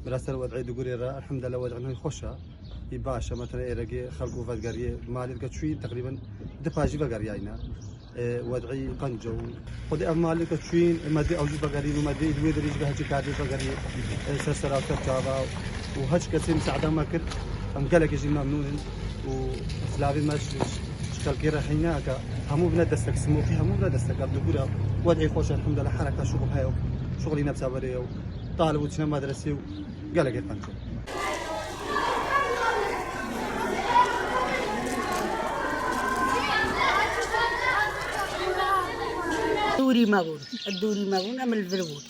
براسل وضعي دغوري الحمد لله وضعنا خوشة باشا مثلا إيرجي خلقوا فجري مالي كشوي تقريبا دباجي فجري عينا وضعي قنجو خدي أمالي كشوين مادي أوجي فجري ومادي دوي دريج بهجي كادي فجري سرسرة وكتابة وهج كسي مساعدة ما كر أم قالك يجي ممنون وسلافي ماش كالكيرا حيناك همو بنا دستك سمو في همو بنا دستك دغوري وضعي خوش الحمد لله حركة شغل هاي شغلي نفسه بريو طالب وتشنا مدرسي وقالك قنجو الدوري ماغون أم الفرود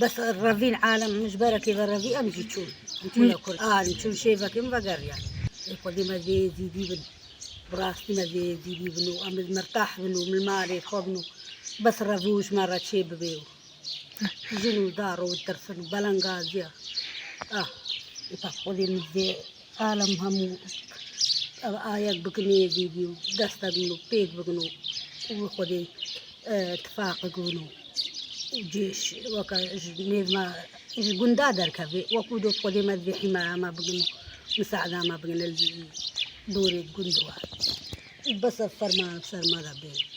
بس الرافين عالم مش بركة بالرافي أمشي تشون نقول نشوف شيء فاكم بقر يعني يقولي ما زيدي بن براستي ما زيدي بنو أم مرتاح بنو من المال خبنو بس الرافوش مرة شيء ببيو جنو دارو وترسل بلنغازيا يقولي مزي عالم همو آيات بقني زيدي دستا بنو بيت بقنو وخدي اتفاق يقولوا جيش وكا جنيف ما الجندادر كذي وكودو قديمة ذي حماية ما بقنا مساعدة ما بقنا دوري الجندوات بس فرما ذا بين